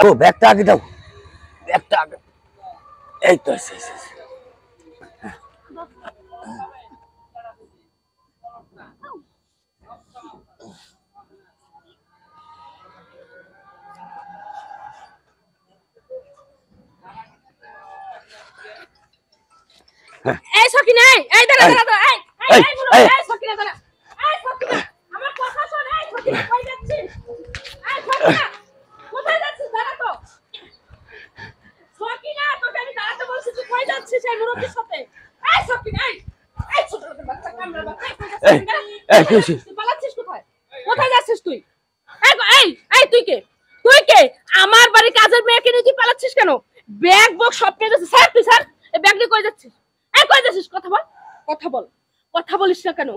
ও ব্যাগটা আগে দাও, ব্যাগটা আগে। এই তো এই সকিনা, এই দাঁড়া দাঁড়া দাঁড়া, এই মুরব্বি, এই সকিনা দাঁড়া, এই সকিনা আমার কথা শোন, এই সকিনা কই যাচ্ছিস? এই সকিনা কোথায় যাচ্ছিস? দাঁড়া তো সকিনা, তোকে আমি দাঁড়াতে বলছি, তুই কই যাচ্ছিস এই মুরব্বির সাথে? এই সকিনা, এই ছোট লোকের বাচ্চা কামড়া বাচ্চা, এই কি হইছে? তুই পালাচ্ছিস কোথায়? কোথায় যাচ্ছিস তুই? এই তুই কে? তুই কে? আমার বাড়ি কাজের মেয়েকে নিয়ে তুই পালাচ্ছিস কেন? ব্যাগ বক সব নিয়ে যাচ্ছিস, স্যার তুই স্যার এই ব্যাগ নিয়ে কই যাচ্ছিস? কই যাচ্ছিস? কথা বল, কথা বল, কথা বলিস না কেন?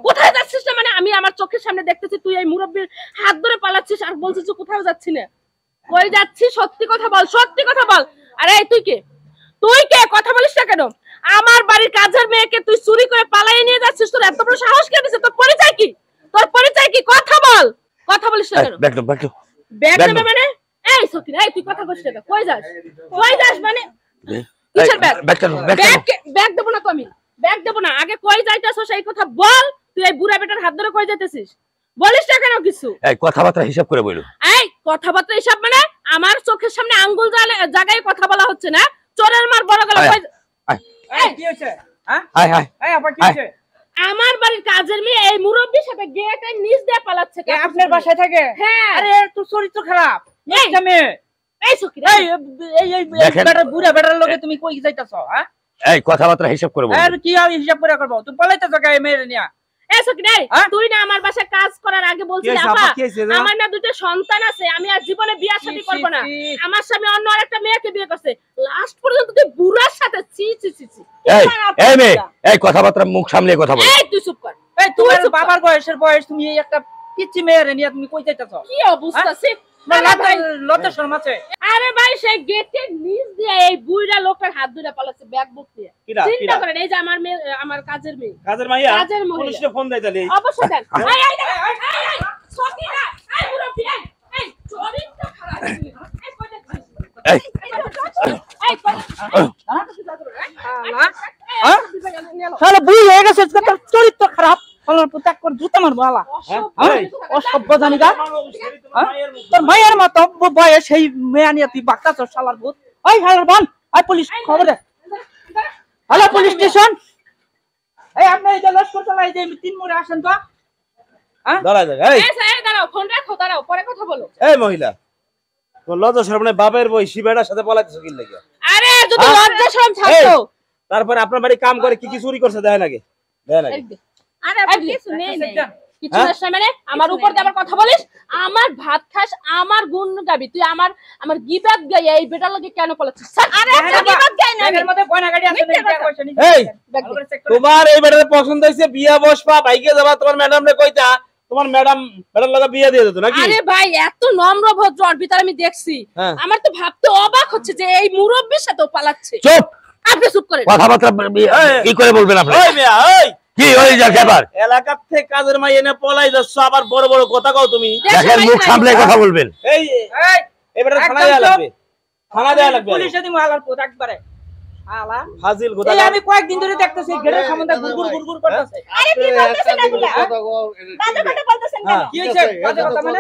কোথায় যাচ্ছিস না মানে? আমি আমার চোখের সামনে দেখতেছি তুই এই মুরব্বির হাত ধরে পালাচ্ছিস আর বলছিস কোথাও যাচ্ছি না। কই যাচ্ছিস? সত্যি কথা বল, সত্যি কথা বল। আরে তুই কে? তুই কে? কথা বলিস না কেন? আমার বাড়ির কাজের মেয়েকে তুই চুরি করে পালাইয়ে নিয়ে যাচ্ছিস, তোর এত বড় সাহস কে দিছে? তোর পরিচয় কি? তোর পরিচয় কি? কথা বল, কথা বলিস না কেন? ব্যাগ দাও, ব্যাগ দাও। ব্যাগ নেবে মানে? এই সকিনা, এই তুই কথা বলিস না, কই যাস? কই যাস মানে? কিসের ব্যাগ? ব্যাগ দেবো না তো আমি, ব্যাগ দেবো না। আগে কই যাইতেছ সেই কথা বল। তুই এই বুড়া বেটার হাত ধরে কই যাইতেছিস? বলিস না কেন কিছু? এই কথাবার্তা হিসাব করে বলো। এই কথাবার্তা হিসাব মানে? আমার চোখের সামনে আঙ্গুল জায়গায় কথা বলা হচ্ছে না? চোরের মার বড় গলা। এই কি হইছে? হ্যাঁ আয় আয়, এই আপা কি হইছে? আমার বাড়ির কাজের মেয়ে এই মুরব্বির সাথে গেটের নিচ দিয়ে পালাচ্ছে। কে আপনার বাসায় থাকে? হ্যাঁ। আরে তোর চরিত্র খারাপ। মিথ্যা মেয়ে। এই সকিনা, এই বেটা বুড়া বেটার লগে তুমি কই যাইতাছো? হ্যাঁ এই কথাবার্তা হিসাব করে বলো। আর কি আমি হিসাব করে করব? তুই পালাইতাছো কে মেয়ে নিয়া? এই সকিনা, তুই না আমার বাসায় কাজ করার আগে বলছিস আপা আমার না দুটো সন্তান আছে, আমি আর জীবনে বিয়ে শাদী করব না। আমার স্বামী অন্য আরেকটা মেয়েকে বিয়ে করছে। লাস্ট পর্যন্ত তুই বুড়ার সাথে চি চি চি চি। এই মেয়ে, এই কথাবার্তা মুখ সামলে কথা বলো। এই তুই চুপ কর। এই তোমার বাবার বয়স তুমি এই একটা পিচ্চি মেয়ে নিয়া তুমি কই যাইতাছো? কি অবস্থা সে? লজ্জা শরম আছে? আরে ভাই সেই গেটের নিচ দিয়ে এই বুইড়া লোকটার হাত ধরে পালাচ্ছে ব্যাগ বুক দিয়ে। চিন্তা করেন, এই যে আমার মেয়ে, আমার কাজের মেয়ে, কাজের মাইয়া কাজের মহিলা। পুলিশে ফোন দেয় তাহলে অবশ্যই দেন। এই সকিনা, এই মুরব্বি, এই চরিত্র খারাপ। এই কই যাচ্ছিস? এই এই কই? শালা বুই হয়ে গেছে, তোর চরিত্র খারাপ। শালার পুতাক করে জুতা মারবো আলা। অসভ্য জানিগা। তোর মায়ের মতো বয়স সেই মেয়ে নিয়ে তুই বাক্তাছ শালার ভূত। ওই শালার বান, আই পুলিশ খবর দে। Hello police station. এই আপনি এই যে লস্কর চালাই যে 3 মোড়ে আসেন তো। হ্যাঁ দাঁড়া যা। এই এই দাঁড়াও, ফোন রাখো, দাঁড়াও, পরে কথা বলো। এই মহিলা, তোর লজ্জা শরম নাই? বাপের বই শিবেটার সাথে পলাইতেছ কি লাগি? আরে যদি লজ্জা শরম থাকতো। তারপরে আপনার বাড়ি কাম করে কি কি চুরি করছে দেয় নাকি? দেয় নাকি? আরে কিছু নেই নেই কিছু না মানে আমার উপর দিয়ে আবার কথা বলিস? আমার ভাত খাস, আমার গুণ গাবি তুই, আমার আমার গিবাত গাই এই বেটার লাগে কেন পলাচ্ছিস? আরে একটা গিবাত গাই না, এর মধ্যে বয়না গাড়ি আছে না? কি কইছ নি? এই তোমার এই বেটারে পছন্দ হইছে, বিয়া বসবা, বাইকে যাবা, তোমার ম্যাডাম রে কইতা তোমার ম্যাডাম বেটার লাগা বিয়া দিয়ে দিত নাকি? আরে ভাই এত নম্র ভদ্র আর ভিতরে আমি দেখছি, আমার তো ভাবতে অবাক হচ্ছে যে এই মুরব্বির সাথেও পালাচ্ছে। চুপ, আপনি চুপ করেন। কথাবার্তা কি করে বলবেন আপনি? ওই মিয়া, ওই কি হই যা ব্যাপার? এলাকার থেকে কাজের মাই এনে পলাই যাচ্ছ, আবার বড় বড় কথা কও তুমি। দেখেন মুখ সামলে কথা বলবেন। এই এবারে থানা দেয়া লাগবে, থানা দেয়া লাগবে। পুলিশে দিমু আলার পুত একবারে আলা ফাজিল কথা। এই আমি কয়েকদিন ধরে দেখতেছি গেটের সামনে গুরগুর করতেছে। আরে কি বলতেছেন এগুলা? বাজে কথা বলতেছেন কেন? কি হইছে? বাজে কথা মানে?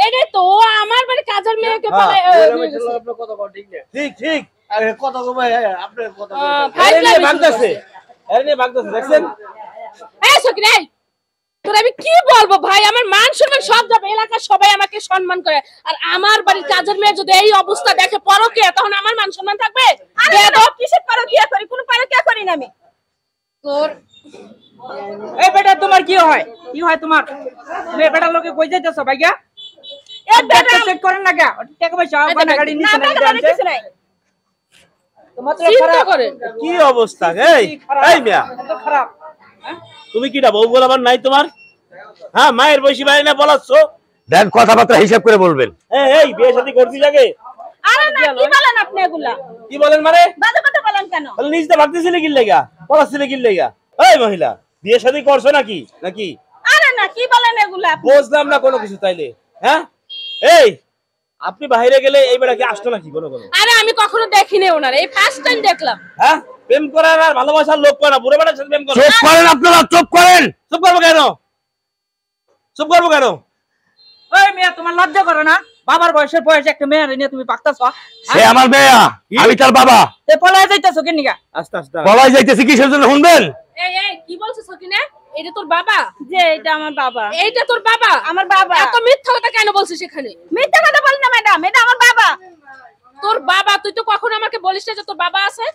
এরে তো আমার বাড়ি কাজের মেয়েকে পালাই ঠিক ঠিক। আরে কথা কো ভাই, আপনি কথা এর নিয়ে ভাগতেছে, এর নিয়ে ভাগতেছে, দেখছেন? এই সকিনা, তোর আমি কি বলবো ভাই, আমার মান সম্মান সব যাবে, এলাকার সবাই আমাকে সম্মান করে, আর আমার বাড়ির কাজের মেয়ে যদি এই অবস্থা দেখে পরকিয়া, তখন আমার মান সম্মান থাকবে? আরে কিসের পরকিয়া করি? কোনো পরকিয়া করি না আমি। তোর এই বেটা তোমার কি হয়? কি হয় তোমার? তুমি বেটার লোকে কই যাইতাছো ভাইয়া? এই বেটা চেক করেন না কে? টাকা পয়সা বানা গাড়ি নিছে না না কিছু নাই। তোমার তো চিন্তা খারাপ করেন কি অবস্থা? এই মিয়া তো খারাপ। তুমি কিটা বউ বলাবার নাই তোমার? হ্যাঁ, মায়ের বয়সী বাড়ি না বলাচ্ছ? দেন কথাবার্তা হিসাব করে বলবেন। এই বিয়ে শাদী করছিস আগে? আরে না কি বলেন আপনি এগুলা? কি বলেন মানে? বাজে কথা বলেন কেন? তাহলে নিজে ভাবতেছিলে কি লাগা, পলাচ্ছিলে কি লাগা? এই মহিলা, বিয়ে শাদী করছো নাকি? নাকি আরে না কি বলেন এগুলা? বুঝলাম না কোনো কিছু তাইলে। হ্যাঁ এই আপনি বাইরে গেলে এই বেড়া কি আসতো নাকি কোনো কোনো? আরে আমি কখনো দেখিনি ওনার, এই ফার্স্ট টাইম দেখলাম। হ্যাঁ, প্রেম করার আর ভালোবাসার লোক করে না, বুড়ো বেড়ার সাথে প্রেম করে। চুপ করেন আপনারা, চুপ করেন। চুপ করবো কেন? চুপ করবো কেন? ওই মেয়ে তোমার লজ্জা করে না? বাবার বয়সে একটা মেয়ে নিয়ে তুমি পাকতাছ। সে আমার মেয়া, আমি তার বাবা। এ পলায় যাইতাছো কেন নিগা? আস্তে আস্তে বলাই যাইতেছি কিসের জন্য শুনবেন? এই এই কি বলছিস সকিনা? এটা তোর বাবা? যে এটা আমার বাবা। এইটা তোর বাবা? আমার বাবা। এত মিথ্যা কথা কেন বলছিস এখানে? মিথ্যা কথা বল না ম্যাডাম, এটা আমার বাবা। তোর বাবা? তুই তো কখনো আমাকে বলিস না যে তোর বাবা আছে।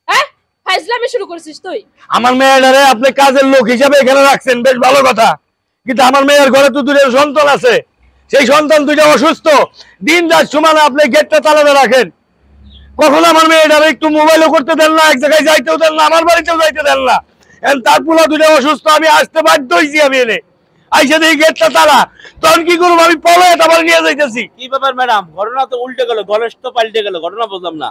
হ্যাঁ, ফাইজলামি শুরু করেছিস তুই। আমার মেয়েটারে আপনি কাজের লোক হিসাবে এখানে রাখছেন, বেশ ভালো কথা, কিন্তু আমার মেয়ের ঘরে তো দুটো সন্তান আছে, সেই সন্তান দুটো অসুস্থ, দিন রাত সমান আপনি গেটটা তালাতে রাখেন। কখনো আমার মেয়েটারে একটু মোবাইলও করতে দেন না, এক জায়গায় যাইতেও দেন না, আমার বাড়িতেও যাইতে দেন না। তার পুরো দুটো অসুস্থ, আমি আসতে বাধ্য হয়েছি। আমি এনে আইসা দেখি গেটটা তালা, তখন কি করবো? আমি পলায় তারপরে নিয়ে যাইতেছি। কি ব্যাপার ম্যাডাম? ঘটনা তো উল্টে গেল, গণেশ তো পাল্টে গেল, ঘটনা বুঝলাম না।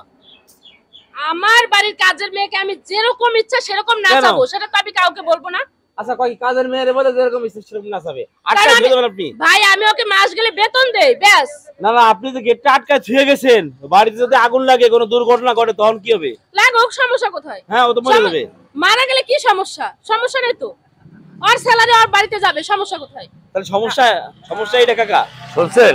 আমার বাড়ির কাজের মেয়েকে আমি যেরকম ইচ্ছা সেরকম কেন? নাচাবো, সেটা তো আমি কাউকে বলবো না। আচ্ছা, কই কাজের মেয়েরে বলে যেরকম ইচ্ছে সেরকম নাচাবে? আটকা কারণ ছুঁয়ে দেবেন আপনি? ভাই আমি ওকে মাস গেলে বেতন দেই, ব্যাস। না না, আপনি যে গেটটা আটকা ছুঁয়ে গেছেন, বাড়িতে যদি আগুন লাগে, কোনো দুর্ঘটনা ঘটে, তখন কি হবে? লাগুক, সমস্যা কোথায়? হ্যাঁ, ও তো মরে যাবে। মারা গেলে কি সমস্যা? সমস্যা নেই তো, আর স্যালারি আর বাড়িতে যাবে, সমস্যা কোথায়? তাহলে সমস্যা এটা কাকা। শুনছেন?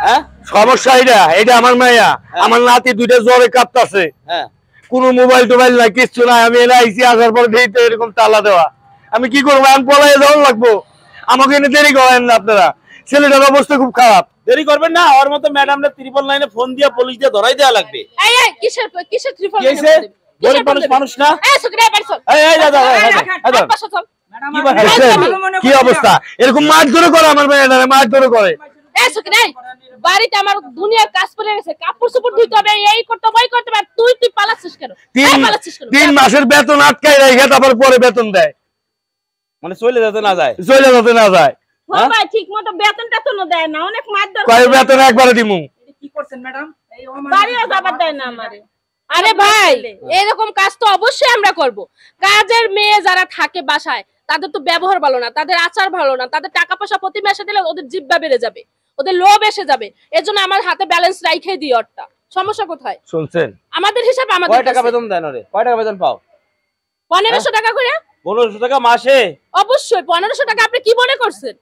হ্যাঁ সমস্যা এটা আমার মেয়া, আমার নাতি দুইটা জ্বরে কাঁপতাছে, হ্যাঁ, কোনো মোবাইল টোবাইল নাই, কিচ্ছু নাই। আমি এনে আইসি, আসার পর দেখি তো এরকম তালা দেওয়া। আমি কি করবো? আমি পলাই যাওয়ার লাগবো। আমাকে এনে দেরি করেন না আপনারা, ছেলেটার অবস্থা খুব খারাপ। দেরি করবেন না, ওর মতো ম্যাডামরা 399 ফোন দিয়ে পুলিশ দিয়ে ধরাই দেওয়া লাগবে। এই এই কিসের ত্রিফল? কি হয়েছে? গরিব মানুষ না? এই সকিনা বাড়ি চল। এই দাদা, আর পাশে চল। ম্যাডাম কি বলে? দেখছেন কি অবস্থা? এরকম মারধরে করে আমার মেয়েটারে, মারধরে করে। এই সকিনা, এই বাড়িতে আমার দুনিয়ার কাজ পড়ে গেছে, কাপড় চোপড় ধুইতে হবে, এই করতে হবে, ওই করতে হবে, আর তুই পালাচ্ছিস কেন? এই পালাচ্ছিস কেন? 3 মাসের বেতন আটকাই রেখে তারপর পরে বেতন দেয়, মানে চলে যেতে না যায়? চলে যেতে না যায়। ও ভাই ঠিক মতো বেতন টেতনও দেয় না, অনেক মারধর কয় করে। বেতন একবারে দিমু। এটা কি করছেন ম্যাডাম? এই ও আমার বাড়িও যাবার দেয় না আমারে। আরে ভাই, এরকম কাজ তো অবশ্যই আমরা করব। কাজের মেয়ে যারা থাকে বাসায়, তাদের তো ব্যবহার ভালো না, তাদের আচার ভালো না, তাদের টাকা পয়সা প্রতি মাসে দিলে ওদের জিহ্বা বেড়ে যাবে, ওদের লোভ এসে যাবে। এজন্য আমার হাতে ব্যালেন্স রাইখে দিই ওরটা। সমস্যা কোথায়? শুনছেন? আমাদের হিসাব আমাদের কয় টাকা কাছে। বেতন দেন ওরে? কয় টাকা বেতন পাও? 1500 টাকা করে। 1500 টাকা মাসে? অবশ্যই 1500 টাকা। আপনি কি মনে করছেন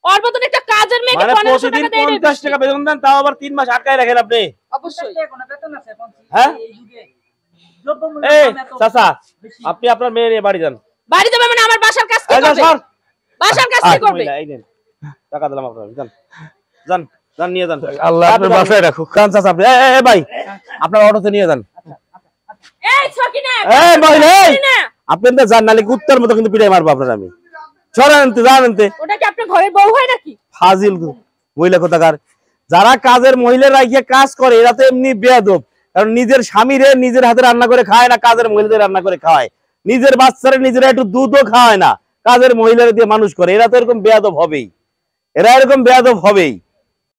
ওর মতন একটা কাজের মেয়েকে মানে 1500 প্রতিদিন টাকা দেয়? 50 টাকা বেতন দেন, তাও আবার 3 মাস আটকায় রাখেন আপনি? অবশ্যই। কোনো বেতন আছে পঞ্চি? হ্যাঁ? এই যুগে দ্রব্যমূল্য এই দাম এত চাচা, বেশি। আপনি আপনার মেয়ে নিয়ে বাড়ি যান। বাড়ি যাবে মানে আমার বাসার কাজ কি এই যান করবে? সর। বাসার কাজ কি করবে? এই নেন, টাকা দিলাম আপনার, যান যান যান, নিয়ে যান। আল্লাহ আপনার বাসায় রাখুক। কান চাচা আপনি, এই ভাই, আপনার অটোতে নিয়ে যান। এই সকিনা, এই ভাই, এই সকিনা, আপনি তো জান, নালে কুত্তার মতো কিন্তু পিটাই মারবো আপনার আমি। সরেন তো, জানেন তো। ওটা কি আপনার ঘরের বউ হয় নাকি? ফাজিল মহিলা কোথাকার। যারা কাজের মহিলা রাখিয়ে কাজ করে এরা তো এমনি বেয়াদব, কারণ নিজের স্বামীরে নিজের হাতে রান্না করে খায় না, কাজের মহিলাদের রান্না করে খাওয়ায়। নিজের বাচ্চারা নিজেরা একটু দুধও খাওয়ায় না, কাজের মহিলারা দিয়ে মানুষ করে। এরা তো এরকম বেয়াদব হবেই, এরা এরকম বেয়াদব হবেই।